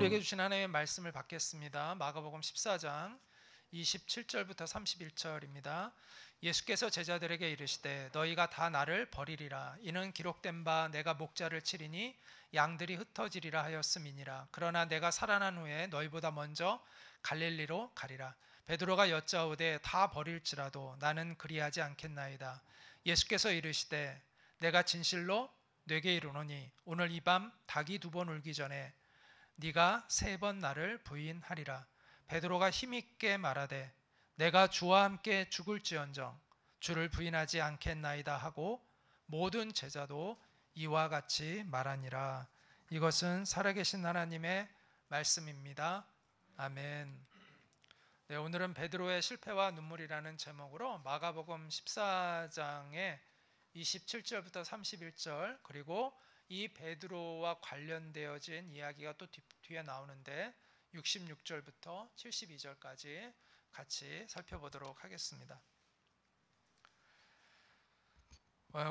우리에게 주신 하나님의 말씀을 받겠습니다. 마가복음 14장 27절부터 31절입니다. 예수께서 제자들에게 이르시되 너희가 다 나를 버리리라. 이는 기록된 바 내가 목자를 치리니 양들이 흩어지리라 하였음이니라. 그러나 내가 살아난 후에 너희보다 먼저 갈릴리로 가리라. 베드로가 여짜오되 다 버릴지라도 나는 그리하지 않겠나이다. 예수께서 이르시되 내가 진실로 네게 이르노니 오늘 이 밤 닭이 2번 울기 전에 네가 3번 나를 부인하리라. 베드로가 힘있게 말하되 내가 주와 함께 죽을지언정 주를 부인하지 않겠나이다 하고 모든 제자도 이와 같이 말하니라. 이것은 살아계신 하나님의 말씀입니다. 아멘. 네, 오늘은 베드로의 실패와 눈물이라는 제목으로 마가복음 14장의 27절부터 31절 그리고 이 베드로와 관련되어진 이야기가 또 뒤에 나오는데 66절부터 72절까지 같이 살펴보도록 하겠습니다.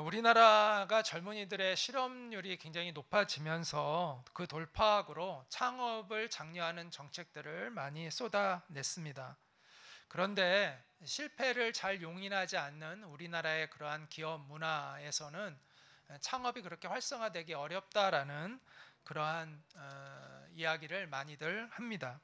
우리나라가 젊은이들의 실업률이 굉장히 높아지면서 그 돌파구로 창업을 장려하는 정책들을 많이 쏟아냈습니다. 그런데 실패를 잘 용인하지 않는 우리나라의 그러한 기업 문화에서는 창업이 그렇게 활성화되기 어렵다라는 그러한 이야기를 많이들 합니다.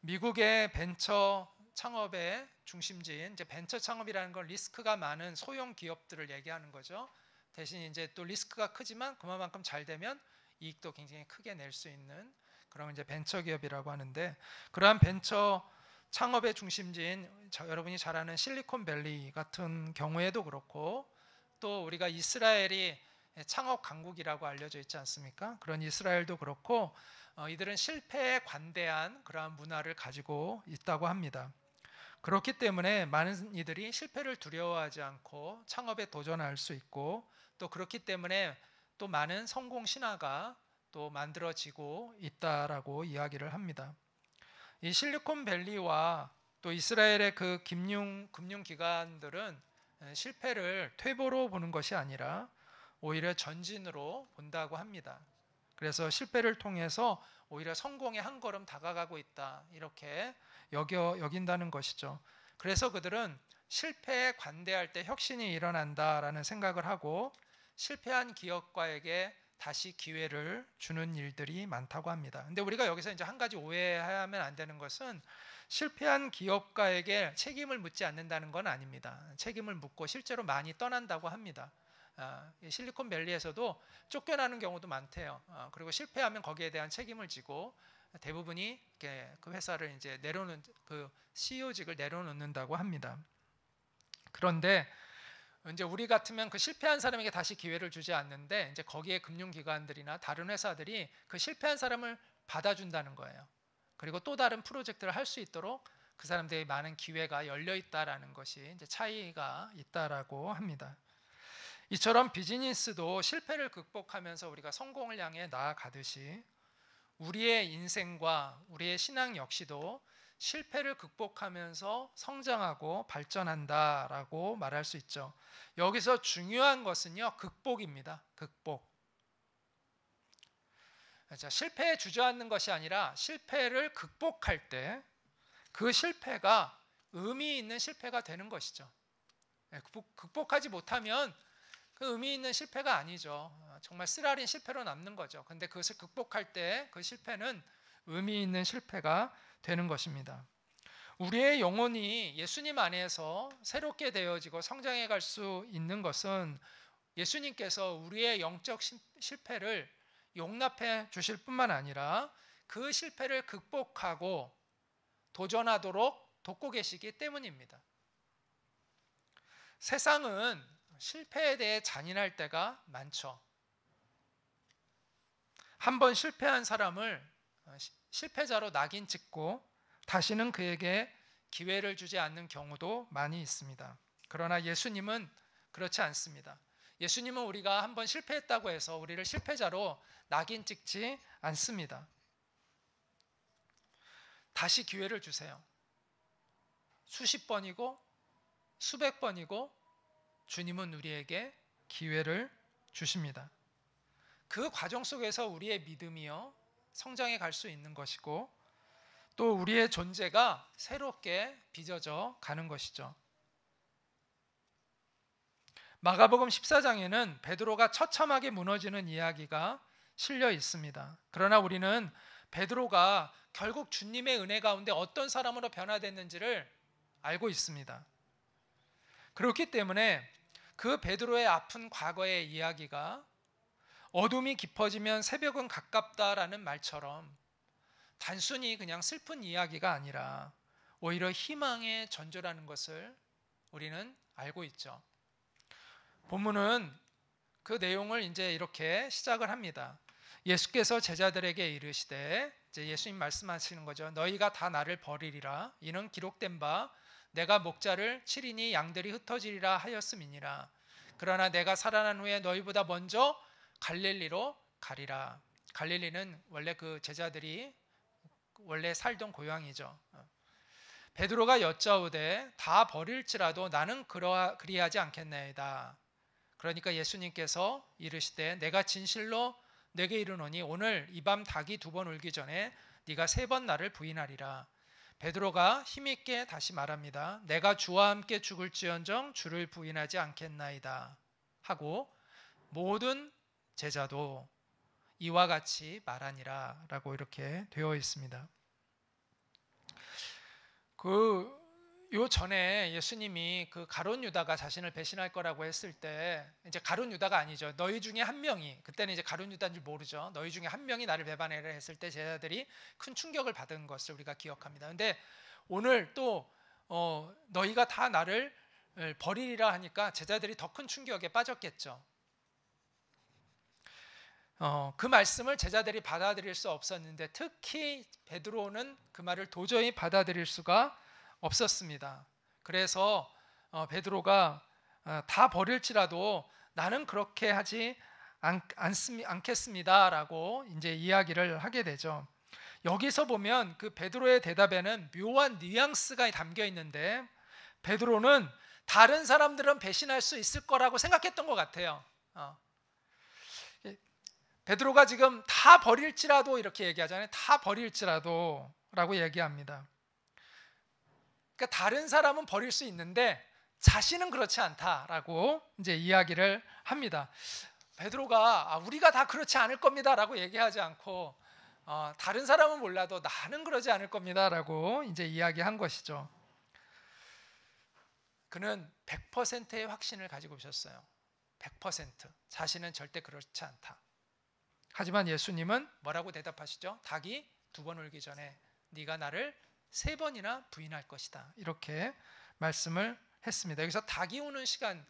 미국의 벤처 창업의 중심지인 이제 벤처 창업이라는 건 리스크가 많은 소형 기업들을 얘기하는 거죠. 대신 이제 또 리스크가 크지만 그만큼 잘 되면 이익도 굉장히 크게 낼 수 있는 그런 이제 벤처 기업이라고 하는데, 그러한 벤처 창업의 중심지인 여러분이 잘 아는 실리콘밸리 같은 경우에도 그렇고, 또 우리가 이스라엘이 창업 강국이라고 알려져 있지 않습니까? 그런 이스라엘도 그렇고 이들은 실패에 관대한 그러한 문화를 가지고 있다고 합니다. 그렇기 때문에 많은 이들이 실패를 두려워하지 않고 창업에 도전할 수 있고, 또 그렇기 때문에 또 많은 성공 신화가 또 만들어지고 있다라고 이야기를 합니다. 이 실리콘밸리와 또 이스라엘의 그 금융기관들은 실패를 퇴보로 보는 것이 아니라 오히려 전진으로 본다고 합니다. 그래서 실패를 통해서 오히려 성공에 한 걸음 다가가고 있다, 이렇게 여긴다는 것이죠. 그래서 그들은 실패에 관대할 때 혁신이 일어난다라는 생각을 하고 실패한 기업가에게 다시 기회를 주는 일들이 많다고 합니다. 근데 우리가 여기서 이제 한 가지 오해하면 안 되는 것은 실패한 기업가에게 책임을 묻지 않는다는 건 아닙니다. 책임을 묻고 실제로 많이 떠난다고 합니다. 실리콘밸리에서도 쫓겨나는 경우도 많대요. 그리고 실패하면 거기에 대한 책임을 지고 대부분이 그 회사를 이제 내려놓는, 그 CEO직을 내려놓는다고 합니다. 그런데 이제 우리 같으면 그 실패한 사람에게 다시 기회를 주지 않는데, 이제 거기에 금융기관들이나 다른 회사들이 그 실패한 사람을 받아준다는 거예요. 그리고 또 다른 프로젝트를 할 수 있도록 그 사람들에게 많은 기회가 열려 있다라는 것이 이제 차이가 있다라고 합니다. 이처럼 비즈니스도 실패를 극복하면서 우리가 성공을 향해 나아가듯이 우리의 인생과 우리의 신앙 역시도 실패를 극복하면서 성장하고 발전한다라고 말할 수 있죠. 여기서 중요한 것은요, 극복입니다. 극복. 자, 실패에 주저앉는 것이 아니라 실패를 극복할 때 그 실패가 의미 있는 실패가 되는 것이죠. 극복하지 못하면 그 의미 있는 실패가 아니죠. 정말 쓰라린 실패로 남는 거죠. 근데 그것을 극복할 때 그 실패는 의미 있는 실패가 되는 것입니다. 우리의 영혼이 예수님 안에서 새롭게 되어지고 성장해 갈 수 있는 것은 예수님께서 우리의 영적 실패를 용납해 주실 뿐만 아니라 그 실패를 극복하고 도전하도록 돕고 계시기 때문입니다. 세상은 실패에 대해 잔인할 때가 많죠. 한번 실패한 사람을 실패자로 낙인 찍고 다시는 그에게 기회를 주지 않는 경우도 많이 있습니다. 그러나 예수님은 그렇지 않습니다. 예수님은 우리가 한번 실패했다고 해서 우리를 실패자로 낙인 찍지 않습니다. 다시 기회를 주세요. 수십 번이고 수백 번이고 주님은 우리에게 기회를 주십니다. 그 과정 속에서 우리의 믿음이요, 성장해 갈 수 있는 것이고 또 우리의 존재가 새롭게 빚어져 가는 것이죠. 마가복음 14장에는 베드로가 처참하게 무너지는 이야기가 실려 있습니다. 그러나 우리는 베드로가 결국 주님의 은혜 가운데 어떤 사람으로 변화됐는지를 알고 있습니다. 그렇기 때문에 그 베드로의 아픈 과거의 이야기가 어둠이 깊어지면 새벽은 가깝다라는 말처럼 단순히 그냥 슬픈 이야기가 아니라 오히려 희망의 전조라는 것을 우리는 알고 있죠. 본문은 그 내용을 이제 이렇게 시작을 합니다. 예수께서 제자들에게 이르시되, 이제 예수님 말씀하시는 거죠. 너희가 다 나를 버리리라. 이는 기록된 바 내가 목자를 치리니 양들이 흩어지리라 하였음이니라. 그러나 내가 살아난 후에 너희보다 먼저 갈릴리로 가리라. 갈릴리는 원래 그 제자들이 원래 살던 고향이죠. 베드로가 여짜오되 다 버릴지라도 나는 그리하지 않겠나이다. 그러니까 예수님께서 이르시되 내가 진실로 내게 이르노니 오늘 이 밤 닭이 2번 울기 전에 네가 3번 나를 부인하리라. 베드로가 힘있게 다시 말합니다. 내가 주와 함께 죽을지언정 주를 부인하지 않겠나이다 하고 모든 제자도 이와 같이 말하니라 라고 이렇게 되어 있습니다. 요 전에 예수님이 그 가룟 유다가 자신을 배신할 거라고 했을 때, 이제 가룟 유다가 아니죠. 너희 중에 한 명이, 그때는 이제 가룟 유다인 줄 모르죠. 너희 중에 한 명이 나를 배반해라 했을 때 제자들이 큰 충격을 받은 것을 우리가 기억합니다. 근데 오늘 또 너희가 다 나를 버리리라 하니까 제자들이 더 큰 충격에 빠졌겠죠. 그 말씀을 제자들이 받아들일 수 없었는데 특히 베드로는 그 말을 도저히 받아들일 수가 없었습니다. 그래서 베드로가 다 버릴지라도 나는 그렇게 하지 않겠습니다라고 이제 이야기를 하게 되죠. 여기서 보면 그 베드로의 대답에는 묘한 뉘앙스가 담겨 있는데 베드로는 다른 사람들은 배신할 수 있을 거라고 생각했던 것 같아요. 베드로가 지금 다 버릴지라도 이렇게 얘기하잖아요. 다 버릴지라도 라고 얘기합니다. 그러니까 다른 사람은 버릴 수 있는데 자신은 그렇지 않다라고 이제 이야기를 합니다. 베드로가 우리가 다 그렇지 않을 겁니다라고 얘기하지 않고 다른 사람은 몰라도 나는 그러지 않을 겁니다라고 이제 이야기한 것이죠. 그는 100%의 확신을 가지고 있었어요. 100% 자신은 절대 그렇지 않다. 하지만 예수님은 뭐라고 대답하시죠? 닭이 2번 울기 전에 네가 나를 3번이나 부인할 것이다. 이렇게 말씀을 했습니다. 여기서 닭이 우는 시간은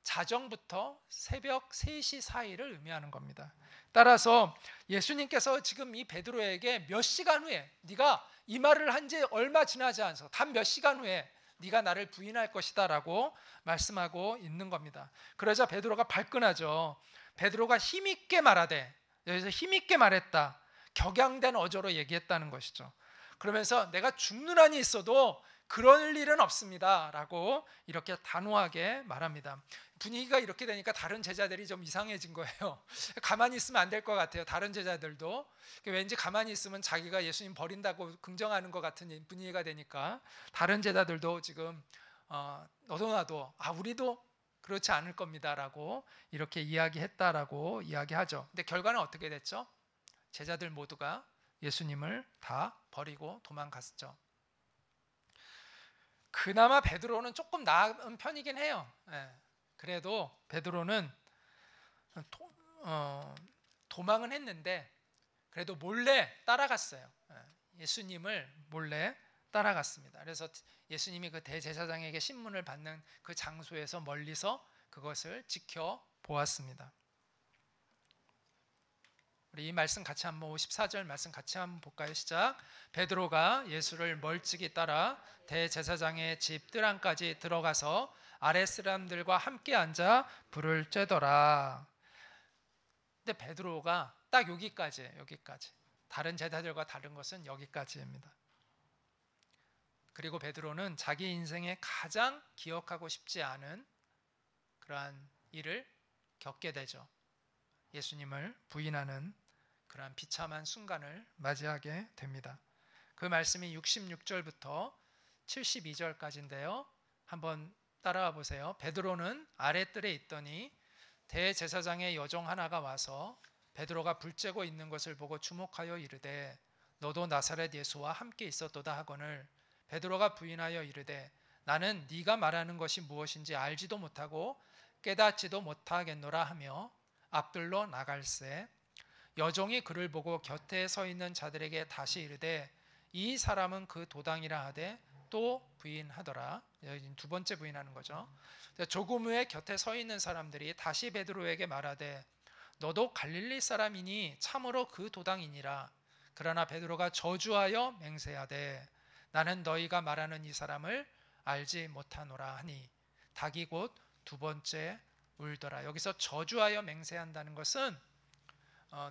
자정부터 새벽 3시 사이를 의미하는 겁니다. 따라서 예수님께서 지금 이 베드로에게 몇 시간 후에 네가 이 말을 한 지 얼마 지나지 않아서 단 몇 시간 후에 네가 나를 부인할 것이다 라고 말씀하고 있는 겁니다. 그러자 베드로가 발끈하죠. 베드로가 힘있게 말하되, 여기서 힘있게 말했다. 격양된 어조로 얘기했다는 것이죠. 그러면서 내가 죽는 한이 있어도 그럴 일은 없습니다 라고 이렇게 단호하게 말합니다. 분위기가 이렇게 되니까 다른 제자들이 좀 이상해진 거예요. 가만히 있으면 안 될 것 같아요. 다른 제자들도 왠지 가만히 있으면 자기가 예수님 버린다고 긍정하는 것 같은 분위기가 되니까 다른 제자들도 지금 너도 나도 우리도 그렇지 않을 겁니다 라고 이렇게 이야기했다라고 이야기하죠. 근데 결과는 어떻게 됐죠? 제자들 모두가 예수님을 다 버리고 도망갔죠. 그나마 베드로는 조금 나은 편이긴 해요. 그래도 베드로는 도망은 했는데 그래도 몰래 따라갔어요. 예수님을 몰래 따라갔습니다. 그래서 예수님이 그 대제사장에게 신문을 받는 그 장소에서 멀리서 그것을 지켜보았습니다. 우리 이 말씀 같이 한번 54절 말씀 같이 한번 볼까요? 시작. 베드로가 예수를 멀찍이 따라 대제사장의 집 뜰안까지 들어가서 아랫 사람들과 함께 앉아 불을 쬐더라. 근데 베드로가 딱 여기까지예요. 여기까지. 다른 제자들과 다른 것은 여기까지입니다. 그리고 베드로는 자기 인생에 가장 기억하고 싶지 않은 그러한 일을 겪게 되죠. 예수님을 부인하는 그러한 비참한 순간을 맞이하게 됩니다. 그 말씀이 66절부터 72절까지인데요. 한번 따라와 보세요. 베드로는 아랫뜰에 있더니 대제사장의 여종 하나가 와서 베드로가 불쬐고 있는 것을 보고 주목하여 이르되 너도 나사렛 예수와 함께 있었도다 하거늘 베드로가 부인하여 이르되 나는 네가 말하는 것이 무엇인지 알지도 못하고 깨닫지도 못하겠노라 하며 앞들로 나갈새 여종이 그를 보고 곁에 서 있는 자들에게 다시 이르되 이 사람은 그 도당이라 하되 또 부인하더라. 두 번째 부인하는 거죠. 조금 후에 곁에 서 있는 사람들이 다시 베드로에게 말하되 너도 갈릴리 사람이니 참으로 그 도당이니라. 그러나 베드로가 저주하여 맹세하되 나는 너희가 말하는 이 사람을 알지 못하노라 하니 닭이 곧 두 번째 울더라. 여기서 저주하여 맹세한다는 것은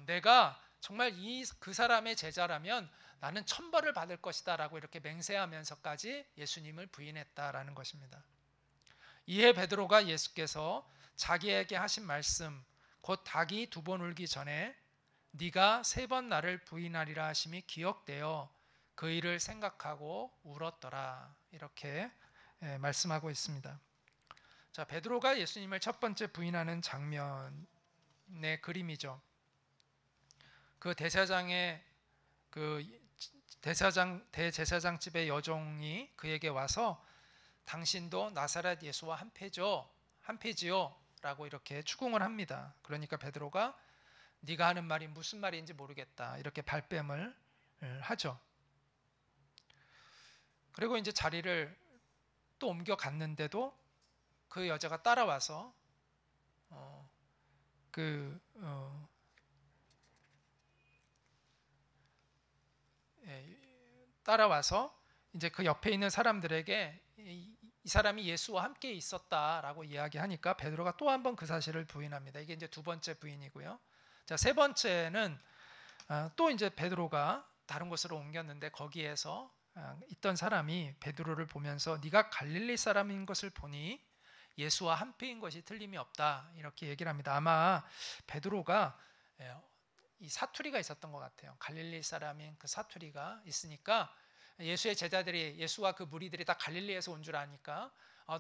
내가 정말 그 사람의 제자라면 나는 천벌을 받을 것이다 라고 이렇게 맹세하면서까지 예수님을 부인했다라는 것입니다. 이에 베드로가 예수께서 자기에게 하신 말씀 곧 닭이 두 번 울기 전에 네가 세 번 나를 부인하리라 하심이 기억되어 그 일을 생각하고 울었더라. 이렇게 말씀하고 있습니다. 자, 베드로가 예수님을 첫 번째 부인하는 장면의 그림이죠. 그 대제사장 집의 여종이 그에게 와서 당신도 나사렛 예수와 한패지요 라고 이렇게 추궁을 합니다. 그러니까 베드로가 네가 하는 말이 무슨 말인지 모르겠다 이렇게 발뺌을 하죠. 그리고 이제 자리를 또 옮겨갔는데도 그 여자가 따라와서 이제 그 옆에 있는 사람들에게 이 사람이 예수와 함께 있었다라고 이야기하니까 베드로가 또 한 번 그 사실을 부인합니다. 이게 이제 두 번째 부인이고요. 자, 세 번째는 또 이제 베드로가 다른 곳으로 옮겼는데 거기에서 있던 사람이 베드로를 보면서 네가 갈릴리 사람인 것을 보니 예수와 한패인 것이 틀림이 없다 이렇게 얘기를 합니다. 아마 베드로가 이 사투리가 있었던 것 같아요. 갈릴리 사람인 그 사투리가 있으니까 예수의 제자들이 예수와 그 무리들이 다 갈릴리에서 온 줄 아니까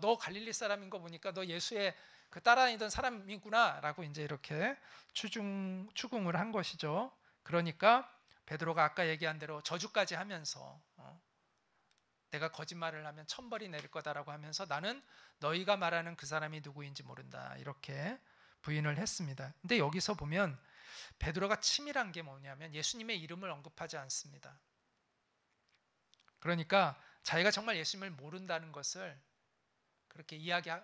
너 갈릴리 사람인 거 보니까 너 예수의 그 따라다니던 사람이구나 라고 이제 이렇게 추궁을 한 것이죠. 그러니까 베드로가 아까 얘기한 대로 저주까지 하면서 내가 거짓말을 하면 천벌이 내릴 거다라고 하면서 나는 너희가 말하는 그 사람이 누구인지 모른다 이렇게 부인을 했습니다. 근데 여기서 보면 베드로가 치밀한 게 뭐냐면 예수님의 이름을 언급하지 않습니다. 그러니까 자기가 정말 예수님을 모른다는 것을 그렇게 이렇게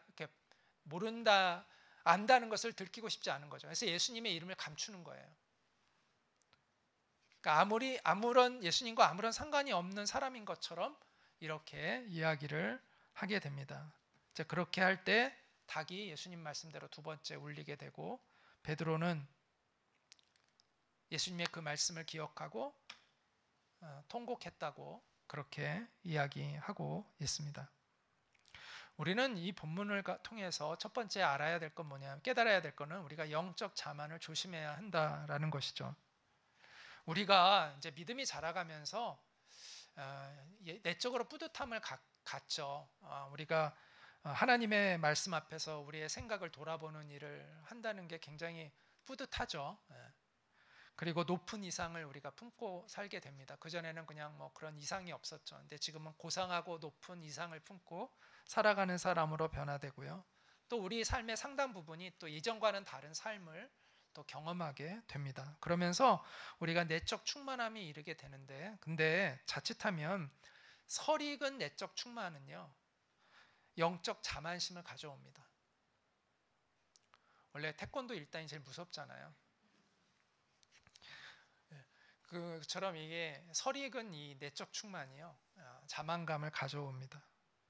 안다는 것을 들키고 싶지 않은 거죠. 그래서 예수님의 이름을 감추는 거예요. 그러니까 아무런 예수님과 아무런 상관이 없는 사람인 것처럼 이렇게 이야기를 하게 됩니다. 이제 그렇게 할 때 닭이 예수님 말씀대로 두 번째 울리게 되고 베드로는 예수님의 그 말씀을 기억하고 통곡했다고 그렇게 이야기하고 있습니다. 우리는 이 본문을 통해서 첫 번째 알아야 될 건 뭐냐면 깨달아야 될 거는 우리가 영적 자만을 조심해야 한다라는 것이죠. 우리가 이제 믿음이 자라가면서 내적으로 뿌듯함을 갖죠. 우리가 하나님의 말씀 앞에서 우리의 생각을 돌아보는 일을 한다는 게 굉장히 뿌듯하죠. 그리고 높은 이상을 우리가 품고 살게 됩니다. 그전에는 그냥 뭐 그런 이상이 없었죠. 근데 지금은 고상하고 높은 이상을 품고 살아가는 사람으로 변화되고요. 또 우리 삶의 상당 부분이 또 이전과는 다른 삶을 또 경험하게 됩니다. 그러면서 우리가 내적 충만함이 이르게 되는데 근데 자칫하면 설익은 내적 충만은요. 영적 자만심을 가져옵니다. 원래 태권도 1단이 제일 무섭잖아요. 그처럼 이게 설익은 이 내적 충만이요. 자만감을 가져옵니다.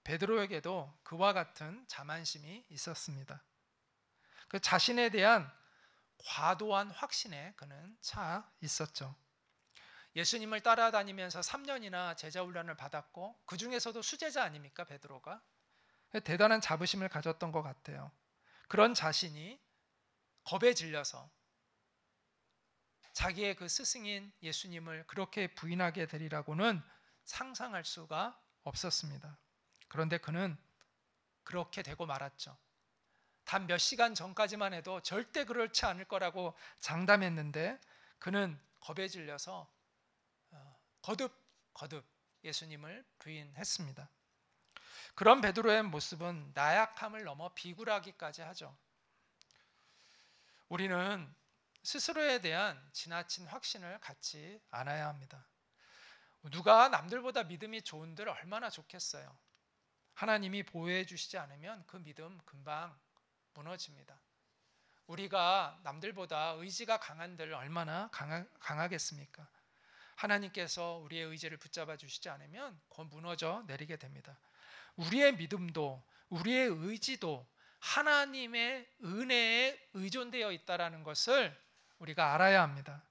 베드로에게도 그와 같은 자만심이 있었습니다. 그 자신에 대한 과도한 확신에 그는 차 있었죠. 예수님을 따라다니면서 3년이나 제자 훈련을 받았고 그 중에서도 수제자 아닙니까 베드로가? 대단한 자부심을 가졌던 것 같아요. 그런 자신이 겁에 질려서 자기의 그 스승인 예수님을 그렇게 부인하게 되리라고는 상상할 수가 없었습니다. 그런데 그는 그렇게 되고 말았죠. 단 몇 시간 전까지만 해도 절대 그렇지 않을 거라고 장담했는데 그는 겁에 질려서 거듭 예수님을 부인했습니다. 그런 베드로의 모습은 나약함을 넘어 비굴하기까지 하죠. 우리는 스스로에 대한 지나친 확신을 갖지 않아야 합니다. 누가 남들보다 믿음이 좋은들 얼마나 좋겠어요. 하나님이 보호해 주시지 않으면 그 믿음 금방 무너집니다. 우리가 남들보다 의지가 강한들 얼마나 강하겠습니까? 하나님께서 우리의 의지를 붙잡아 주시지 않으면 곧 무너져 내리게 됩니다. 우리의 믿음도 우리의 의지도 하나님의 은혜에 의존되어 있다는 것을 우리가 알아야 합니다.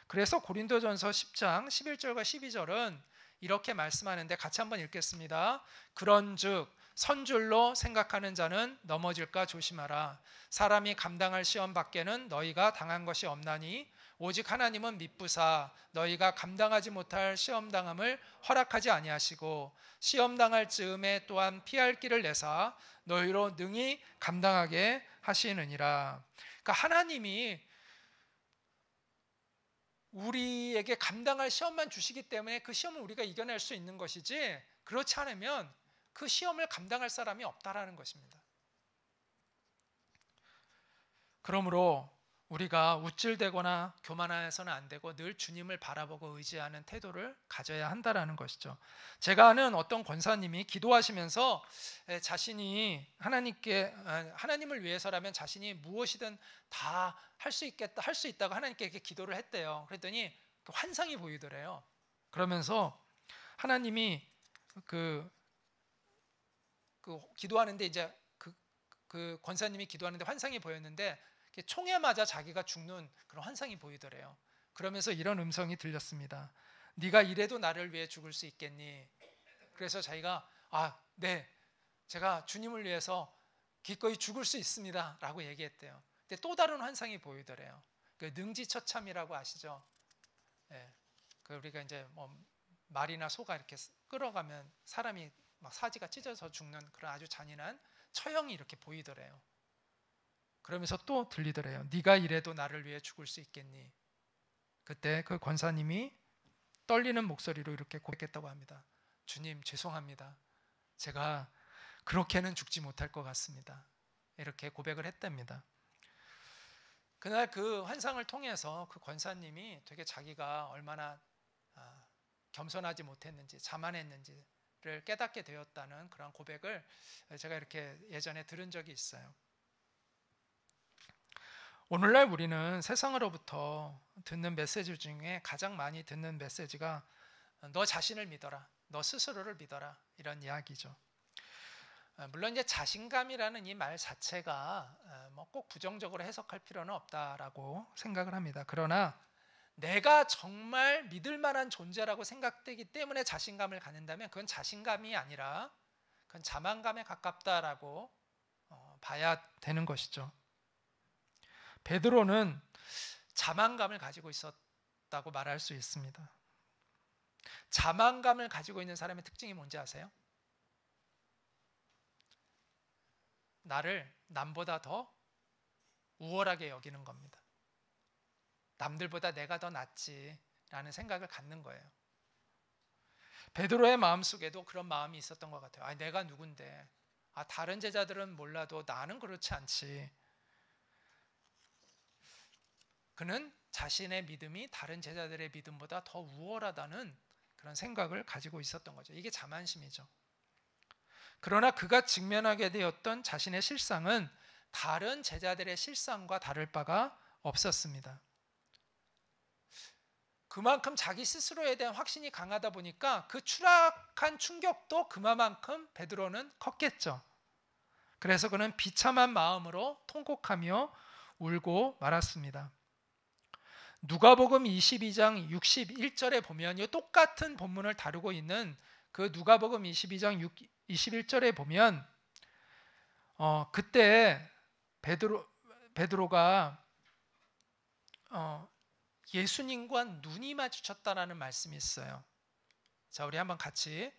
그래서 고린도전서 10장 11절과 12절은 이렇게 말씀하는데 같이 한번 읽겠습니다. 그런즉 선줄로 생각하는 자는 넘어질까 조심하라. 사람이 감당할 시험 밖에는 너희가 당한 것이 없나니 오직 하나님은 미쁘사 너희가 감당하지 못할 시험 당함을 허락하지 아니하시고 시험 당할 즈음에 또한 피할 길을 내사 너희로 능히 감당하게 하시느니라. 그러니까 하나님이 우리에게 감당할 시험만 주시기 때문에 그 시험을 우리가 이겨낼 수 있는 것이지, 그렇지 않으면 그 시험을 감당할 사람이 없다라는 것입니다. 그러므로 우리가 우쭐대거나 교만해서는 안 되고 늘 주님을 바라보고 의지하는 태도를 가져야 한다라는 것이죠. 제가 아는 어떤 권사님이 기도하시면서 자신이 하나님을 위해서라면 자신이 무엇이든 다 할 수 있다고 하나님께 이렇게 기도를 했대요. 그랬더니 환상이 보이더래요. 그러면서 하나님이 그 기도하는데 이제 그 권사님이 기도하는데 환상이 보였는데 총에 맞아 자기가 죽는 그런 환상이 보이더래요. 그러면서 이런 음성이 들렸습니다. 네가 이래도 나를 위해 죽을 수 있겠니? 그래서 자기가 네, 제가 주님을 위해서 기꺼이 죽을 수 있습니다 라고 얘기했대요. 근데 또 다른 환상이 보이더래요. 그 능지처참이라고 아시죠? 네, 그 우리가 이제 뭐 말이나 소가 이렇게 끌어가면 사람이 막 사지가 찢어져 죽는 그런 아주 잔인한 처형이 이렇게 보이더래요. 그러면서 또 들리더래요. 네가 이래도 나를 위해 죽을 수 있겠니? 그때 그 권사님이 떨리는 목소리로 이렇게 고백했다고 합니다. 주님, 죄송합니다. 제가 그렇게는 죽지 못할 것 같습니다. 이렇게 고백을 했답니다. 그날 그 환상을 통해서 그 권사님이 되게 자기가 얼마나 겸손하지 못했는지 자만했는지를 깨닫게 되었다는 그런 고백을 제가 이렇게 예전에 들은 적이 있어요. 오늘날 우리는 세상으로부터 듣는 메시지 중에 가장 많이 듣는 메시지가 너 자신을 믿어라, 너 스스로를 믿어라, 이런 이야기죠. 물론 이제 자신감이라는 이 말 자체가 뭐 꼭 부정적으로 해석할 필요는 없다라고 생각을 합니다. 그러나 내가 정말 믿을 만한 존재라고 생각되기 때문에 자신감을 갖는다면 그건 자신감이 아니라 그건 자만감에 가깝다라고 봐야 되는 것이죠. 베드로는 자만감을 가지고 있었다고 말할 수 있습니다. 자만감을 가지고 있는 사람의 특징이 뭔지 아세요? 나를 남보다 더 우월하게 여기는 겁니다. 남들보다 내가 더 낫지라는 생각을 갖는 거예요. 베드로의 마음속에도 그런 마음이 있었던 것 같아요. 내가 누군데, 다른 제자들은 몰라도 나는 그렇지 않지. 그는 자신의 믿음이 다른 제자들의 믿음보다 더 우월하다는 그런 생각을 가지고 있었던 거죠. 이게 자만심이죠. 그러나 그가 직면하게 되었던 자신의 실상은 다른 제자들의 실상과 다를 바가 없었습니다. 그만큼 자기 스스로에 대한 확신이 강하다 보니까 그 추락한 충격도 그만큼 베드로는 컸겠죠. 그래서 그는 비참한 마음으로 통곡하며 울고 말았습니다. 누가복음 22장 61절에 보면 이 똑같은 본문을 다루고 있는 그 누가복음 22장 21절에 보면 그때 베드로가 예수님과 눈이 마주쳤다라는 말씀이 있어요. 자, 우리 한번 같이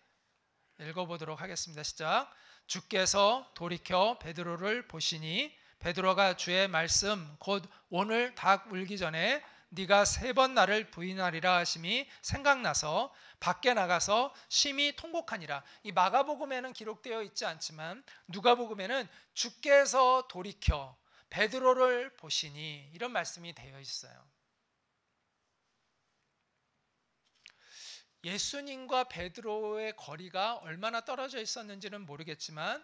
읽어보도록 하겠습니다. 시작. 주께서 돌이켜 베드로를 보시니 베드로가 주의 말씀 곧 오늘 닭 울기 전에 네가 3번 나를 부인하리라 하심이 생각나서 밖에 나가서 심히 통곡하니라. 이 마가복음에는 기록되어 있지 않지만 누가복음에는 주께서 돌이켜 베드로를 보시니 이런 말씀이 되어 있어요. 예수님과 베드로의 거리가 얼마나 떨어져 있었는지는 모르겠지만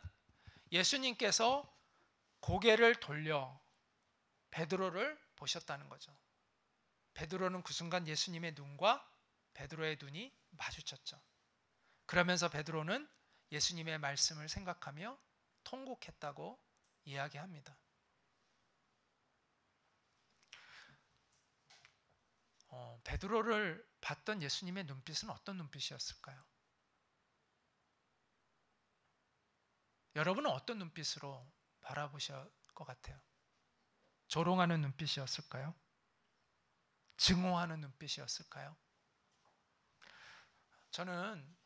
예수님께서 고개를 돌려 베드로를 보셨다는 거죠. 베드로는 그 순간 예수님의 눈과 베드로의 눈이 마주쳤죠. 그러면서 베드로는 예수님의 말씀을 생각하며 통곡했다고 이야기합니다. 베드로를 봤던 예수님의 눈빛은 어떤 눈빛이었을까요? 여러분은 어떤 눈빛으로 바라보실 것 같아요? 조롱하는 눈빛이었을까요? 증오하는 눈빛이었을까요? 저는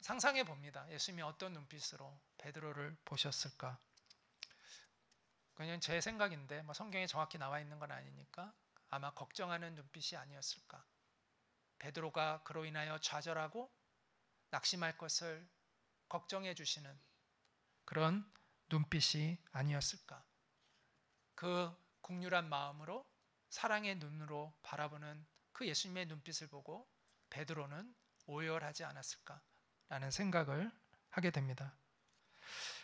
상상해 봅니다. 예수님이 어떤 눈빛으로 베드로를 보셨을까? 그냥 제 생각인데 성경에 정확히 나와 있는 건 아니니까 아마 걱정하는 눈빛이 아니었을까? 베드로가 그로 인하여 좌절하고 낙심할 것을 걱정해 주시는 그런 눈빛이 아니었을까? 그 국률한 마음으로 사랑의 눈으로 바라보는 그 예수님의 눈빛을 보고 베드로는 오열하지 않았을까라는 생각을 하게 됩니다.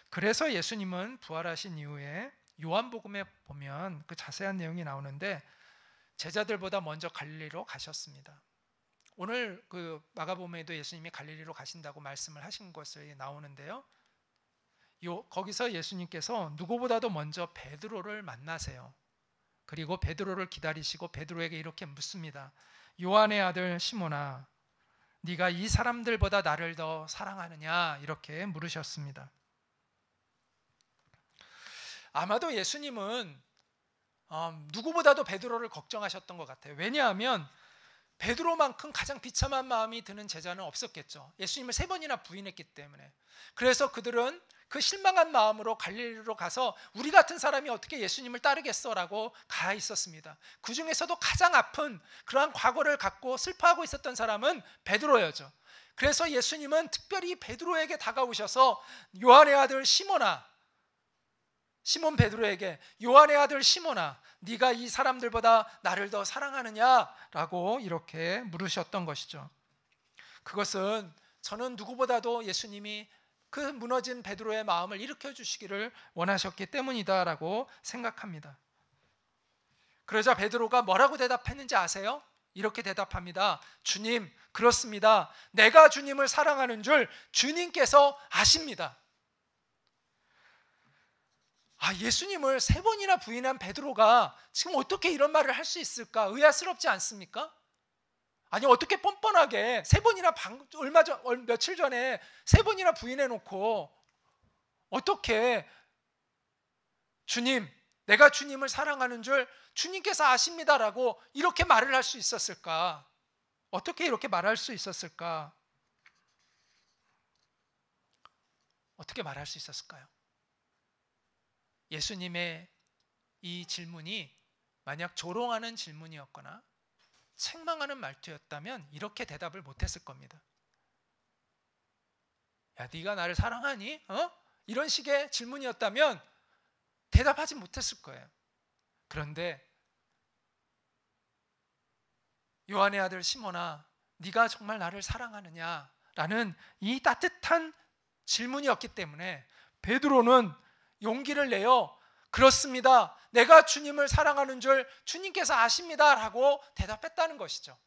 그래서 예수님은 부활하신 이후에 요한복음에 보면 그 자세한 내용이 나오는데 제자들보다 먼저 갈릴리로 가셨습니다. 오늘 그 마가복음에도 예수님이 갈릴리로 가신다고 말씀을 하신 것이 나오는데요. 거기서 예수님께서 누구보다도 먼저 베드로를 만나세요. 그리고 베드로를 기다리시고 베드로에게 이렇게 묻습니다. 요한의 아들 시몬아, 네가 이 사람들보다 나를 더 사랑하느냐? 이렇게 물으셨습니다. 아마도 예수님은 누구보다도 베드로를 걱정하셨던 것 같아요. 왜냐하면 베드로만큼 가장 비참한 마음이 드는 제자는 없었겠죠. 예수님을 3번이나 부인했기 때문에. 그래서 그들은 그 실망한 마음으로 갈릴리로 가서 우리 같은 사람이 어떻게 예수님을 따르겠어라고 가 있었습니다. 그 중에서도 가장 아픈 그러한 과거를 갖고 슬퍼하고 있었던 사람은 베드로였죠. 그래서 예수님은 특별히 베드로에게 다가오셔서 요한의 아들 시몬아, 시몬 베드로에게 요한의 아들 시몬아, 네가 이 사람들보다 나를 더 사랑하느냐라고 이렇게 물으셨던 것이죠. 그것은 저는 누구보다도 예수님이 그 무너진 베드로의 마음을 일으켜 주시기를 원하셨기 때문이다라고 생각합니다. 그러자 베드로가 뭐라고 대답했는지 아세요? 이렇게 대답합니다. 주님, 그렇습니다. 내가 주님을 사랑하는 줄 주님께서 아십니다. 예수님을 3번이나 부인한 베드로가 지금 어떻게 이런 말을 할 수 있을까? 의아스럽지 않습니까? 아니 어떻게 뻔뻔하게 3번이나 며칠 전에 3번이나 부인해놓고 어떻게 주님, 내가 주님을 사랑하는 줄 주님께서 아십니다라고 이렇게 말을 할 수 있었을까? 어떻게 이렇게 말할 수 있었을까? 어떻게 말할 수 있었을까요? 예수님의 이 질문이 만약 조롱하는 질문이었거나 책망하는 말투였다면 이렇게 대답을 못했을 겁니다. 야, 네가 나를 사랑하니? 이런 식의 질문이었다면 대답하지 못했을 거예요. 그런데 요한의 아들 시몬아, 네가 정말 나를 사랑하느냐? 라는 이 따뜻한 질문이었기 때문에 베드로는 용기를 내어 그렇습니다. 내가 주님을 사랑하는 줄 주님께서 아십니다. 라고 대답했다는 것이죠.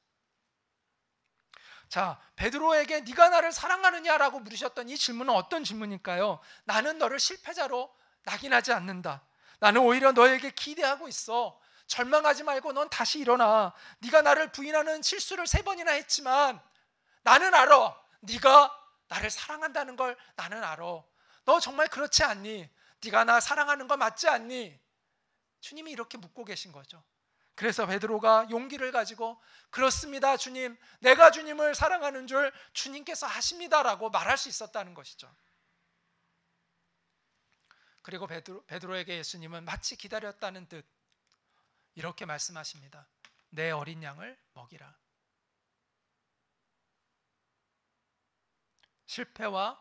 자, 베드로에게 네가 나를 사랑하느냐라고 물으셨던 이 질문은 어떤 질문일까요? 나는 너를 실패자로 낙인하지 않는다. 나는 오히려 너에게 기대하고 있어. 절망하지 말고 넌 다시 일어나. 네가 나를 부인하는 실수를 3번이나 했지만 나는 알아. 네가 나를 사랑한다는 걸 나는 알아. 너 정말 그렇지 않니? 네가 나 사랑하는 거 맞지 않니? 주님이 이렇게 묻고 계신 거죠. 그래서 베드로가 용기를 가지고 그렇습니다 주님, 내가 주님을 사랑하는 줄 주님께서 아십니다라고 말할 수 있었다는 것이죠. 그리고 베드로에게 예수님은 마치 기다렸다는 듯 이렇게 말씀하십니다. 내 어린 양을 먹이라. 실패와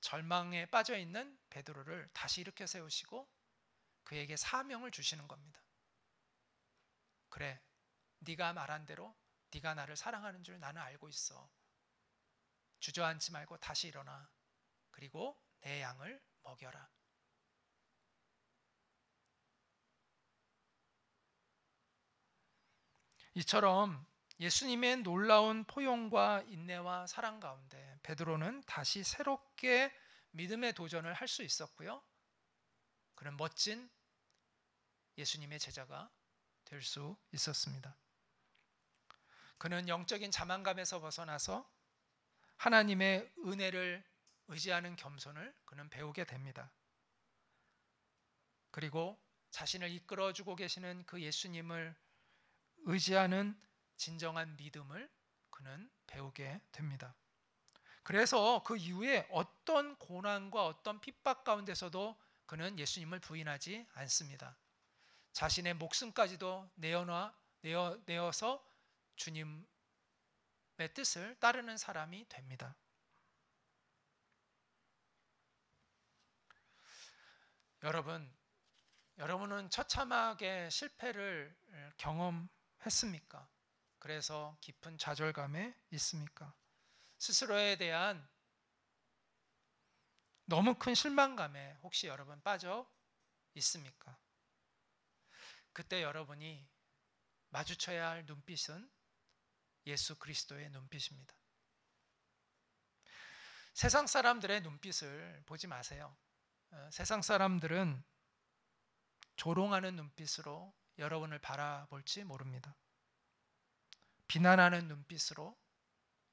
절망에 빠져 있는 베드로를 다시 일으켜 세우시고 그에게 사명을 주시는 겁니다. 그래, 네가 말한 대로 네가 나를 사랑하는 줄 나는 알고 있어. 주저앉지 말고 다시 일어나. 그리고 내 양을 먹여라. 이처럼 예수님의 놀라운 포용과 인내와 사랑 가운데 베드로는 다시 새롭게 믿음의 도전을 할 수 있었고요. 그는 멋진 예수님의 제자가 될 수 있었습니다. 그는 영적인 자만감에서 벗어나서 하나님의 은혜를 의지하는 겸손을 그는 배우게 됩니다. 그리고 자신을 이끌어주고 계시는 그 예수님을 의지하는 진정한 믿음을 그는 배우게 됩니다. 그래서 그 이후에 어떤 고난과 어떤 핍박 가운데서도 그는 예수님을 부인하지 않습니다. 자신의 목숨까지도 내어서 주님의 뜻을 따르는 사람이 됩니다. 여러분은 처참하게 실패를 경험했습니까? 그래서 깊은 좌절감에 있습니까? 스스로에 대한 너무 큰 실망감에 혹시 여러분 빠져 있습니까? 그때 여러분이 마주쳐야 할 눈빛은 예수 그리스도의 눈빛입니다. 세상 사람들의 눈빛을 보지 마세요. 세상 사람들은 조롱하는 눈빛으로 여러분을 바라볼지 모릅니다. 비난하는 눈빛으로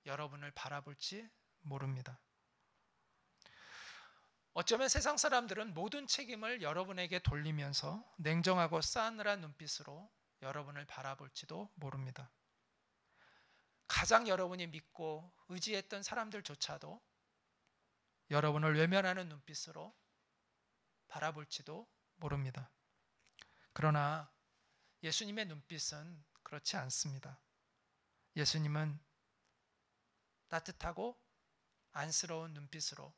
여러분을 바라볼지 모릅니다. 어쩌면 세상 사람들은 모든 책임을 여러분에게 돌리면서 냉정하고 싸늘한 눈빛으로 여러분을 바라볼지도 모릅니다. 가장 여러분이 믿고 의지했던 사람들조차도 여러분을 외면하는 눈빛으로 바라볼지도 모릅니다. 그러나 예수님의 눈빛은 그렇지 않습니다. 예수님은 따뜻하고 안쓰러운 눈빛으로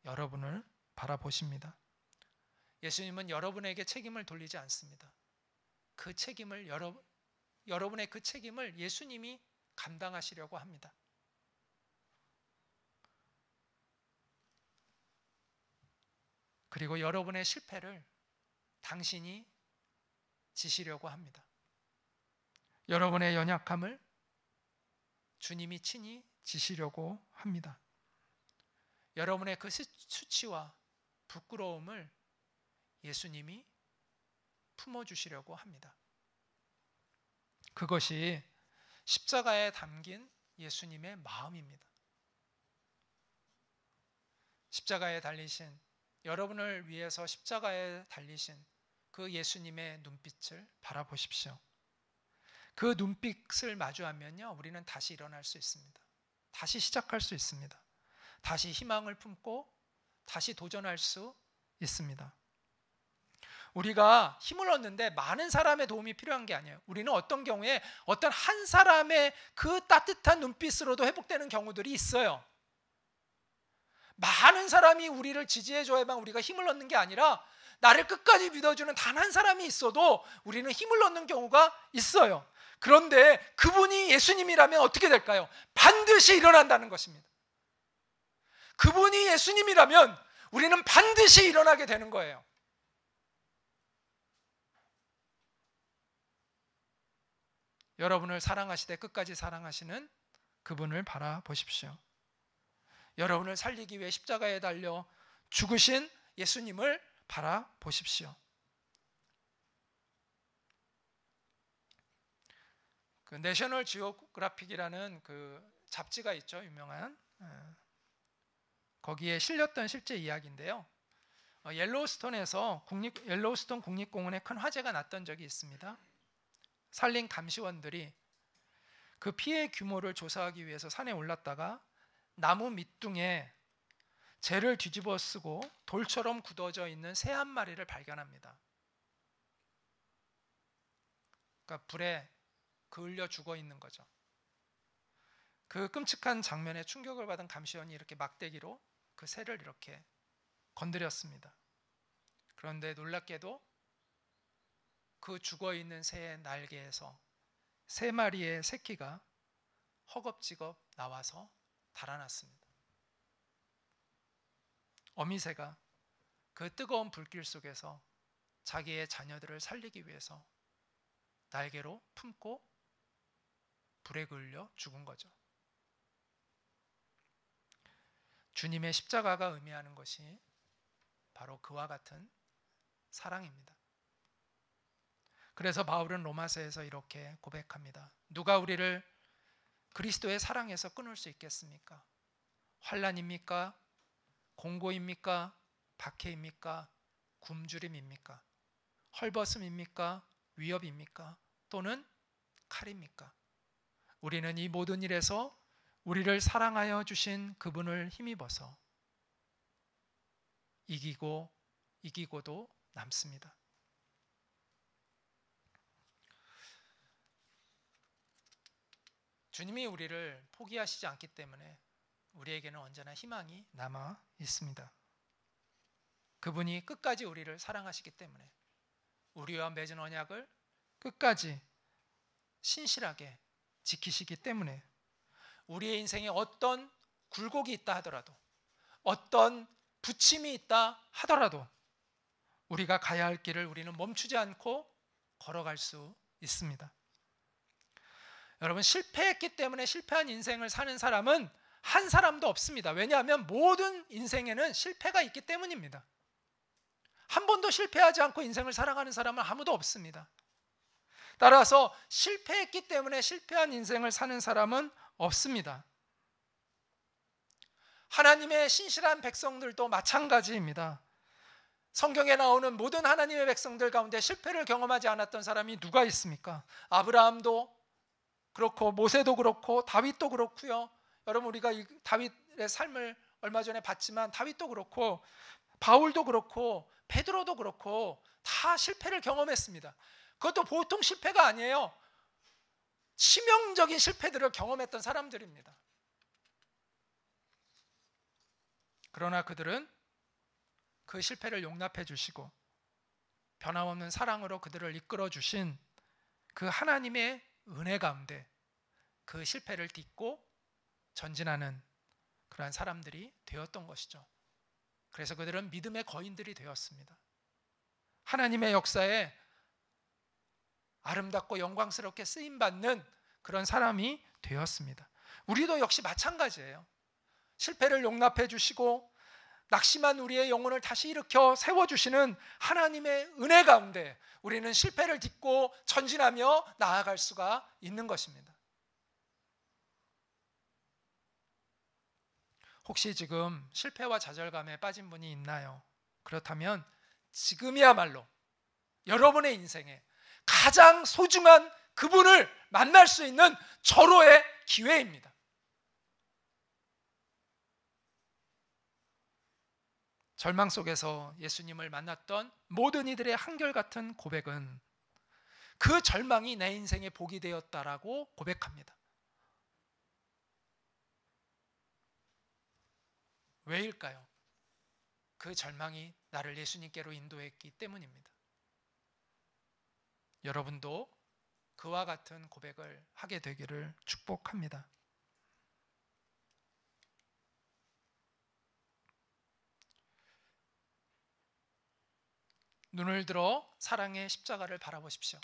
여러분을 바라보십니다. 예수님은 여러분에게 책임을 돌리지 않습니다. 그 책임을 여러분의 그 책임을 예수님이 감당하시려고 합니다. 그리고 여러분의 실패를 당신이 지시려고 합니다. 여러분의 연약함을 주님이 친히 지시려고 합니다. 여러분의 그 수치와 부끄러움을 예수님이 품어주시려고 합니다. 그것이 십자가에 담긴 예수님의 마음입니다. 십자가에 달리신, 여러분을 위해서 십자가에 달리신 그 예수님의 눈빛을 바라보십시오. 그 눈빛을 마주하면요, 우리는 다시 일어날 수 있습니다. 다시 시작할 수 있습니다. 다시 희망을 품고 다시 도전할 수 있습니다. 우리가 힘을 얻는데 많은 사람의 도움이 필요한 게 아니에요. 우리는 어떤 경우에 어떤 한 사람의 그 따뜻한 눈빛으로도 회복되는 경우들이 있어요. 많은 사람이 우리를 지지해줘야만 우리가 힘을 얻는 게 아니라 나를 끝까지 믿어주는 단 한 사람이 있어도 우리는 힘을 얻는 경우가 있어요. 그런데 그분이 예수님이라면 어떻게 될까요? 반드시 일어난다는 것입니다. 그분이 예수님이라면 우리는 반드시 일어나게 되는 거예요. 여러분을 사랑하시되 끝까지 사랑하시는 그분을 바라보십시오. 여러분을 살리기 위해 십자가에 달려 죽으신 예수님을 바라보십시오. 그 내셔널 지오그래픽이라는 그 잡지가 있죠, 유명한. 거기에 실렸던 실제 이야기인데요. 옐로우스톤 국립공원에 큰 화재가 났던 적이 있습니다. 살린 감시원들이 그 피해 규모를 조사하기 위해서 산에 올랐다가 나무 밑둥에 재를 뒤집어 쓰고 돌처럼 굳어져 있는 새 한 마리를 발견합니다. 그러니까 불에 그을려 죽어 있는 거죠. 그 끔찍한 장면에 충격을 받은 감시원이 이렇게 막대기로 그 새를 이렇게 건드렸습니다. 그런데 놀랍게도 그 죽어 있는 새의 날개에서 세 마리의 새끼가 허겁지겁 나와서 달아났습니다. 어미새가 그 뜨거운 불길 속에서 자기의 자녀들을 살리기 위해서 날개로 품고 불에 그을려 죽은 거죠. 주님의 십자가가 의미하는 것이 바로 그와 같은 사랑입니다. 그래서 바울은 로마서에서 이렇게 고백합니다. 누가 우리를 그리스도의 사랑에서 끊을 수 있겠습니까? 환난입니까? 공고입니까? 박해입니까? 굶주림입니까? 헐벗음입니까? 위협입니까? 또는 칼입니까? 우리는 이 모든 일에서 우리를 사랑하여 주신 그분을 힘입어서 이기고도 남습니다. 주님이 우리를 포기하시지 않기 때문에 우리에게는 언제나 희망이 남아 있습니다. 그분이 끝까지 우리를 사랑하시기 때문에 우리와 맺은 언약을 끝까지 신실하게 지키시기 때문에 우리의 인생에 어떤 굴곡이 있다 하더라도, 어떤 부침이 있다 하더라도 우리가 가야 할 길을 우리는 멈추지 않고 걸어갈 수 있습니다. 여러분, 실패했기 때문에 실패한 인생을 사는 사람은 한 사람도 없습니다. 왜냐하면 모든 인생에는 실패가 있기 때문입니다. 한 번도 실패하지 않고 인생을 살아가는 사람은 아무도 없습니다. 따라서 실패했기 때문에 실패한 인생을 사는 사람은 없습니다. 하나님의 신실한 백성들도 마찬가지입니다. 성경에 나오는 모든 하나님의 백성들 가운데 실패를 경험하지 않았던 사람이 누가 있습니까? 아브라함도 그렇고 모세도 그렇고 다윗도 그렇고요. 여러분, 우리가 이 다윗의 삶을 얼마 전에 봤지만 다윗도 그렇고 바울도 그렇고 베드로도 그렇고 다 실패를 경험했습니다. 그것도 보통 실패가 아니에요. 치명적인 실패들을 경험했던 사람들입니다. 그러나 그들은 그 실패를 용납해 주시고 변함없는 사랑으로 그들을 이끌어 주신 그 하나님의 은혜 가운데 그 실패를 딛고 전진하는 그러한 사람들이 되었던 것이죠. 그래서 그들은 믿음의 거인들이 되었습니다. 하나님의 역사에 아름답고 영광스럽게 쓰임받는 그런 사람이 되었습니다. 우리도 역시 마찬가지예요. 실패를 용납해 주시고 낙심한 우리의 영혼을 다시 일으켜 세워주시는 하나님의 은혜 가운데 우리는 실패를 딛고 전진하며 나아갈 수가 있는 것입니다. 혹시 지금 실패와 좌절감에 빠진 분이 있나요? 그렇다면 지금이야말로 여러분의 인생에 가장 소중한 그분을 만날 수 있는 절호의 기회입니다. 절망 속에서 예수님을 만났던 모든 이들의 한결같은 고백은 그 절망이 내 인생의 복이 되었다라고 고백합니다. 왜일까요? 그 절망이 나를 예수님께로 인도했기 때문입니다. 여러분도 그와 같은 고백을 하게 되기를 축복합니다. 눈을 들어 사랑의 십자가를 바라보십시오.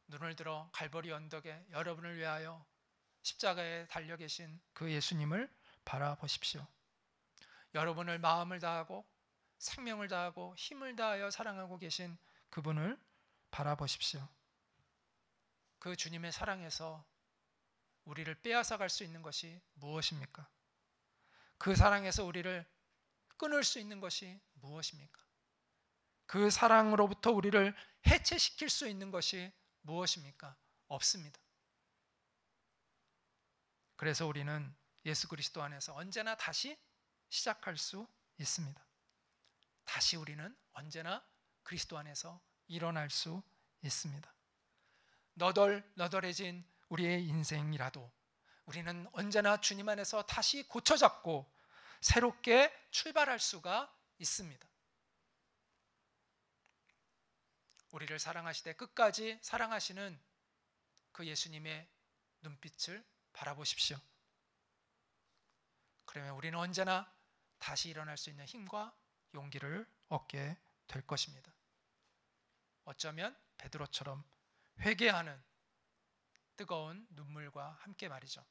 눈을 들어 갈보리 언덕에 여러분을 위하여 십자가에 달려 계신 그 예수님을 바라보십시오. 여러분을 마음을 다하고 생명을 다하고 힘을 다하여 사랑하고 계신 그분을 바라보십시오. 그 주님의 사랑에서 우리를 빼앗아 갈 수 있는 것이 무엇입니까? 그 사랑에서 우리를 끊을 수 있는 것이 무엇입니까? 그 사랑으로부터 우리를 해체시킬 수 있는 것이 무엇입니까? 없습니다. 그래서 우리는 예수 그리스도 안에서 언제나 다시 시작할 수 있습니다. 다시 우리는 언제나 그리스도 안에서 일어날 수 있습니다. 너덜너덜해진 우리의 인생이라도 우리는 언제나 주님 안에서 다시 고쳐잡고 새롭게 출발할 수가 있습니다. 우리를 사랑하시되 끝까지 사랑하시는 그 예수님의 눈빛을 바라보십시오. 그러면 우리는 언제나 다시 일어날 수 있는 힘과 용기를 얻게 될 것입니다. 어쩌면 베드로처럼 회개하는 뜨거운 눈물과 함께 말이죠.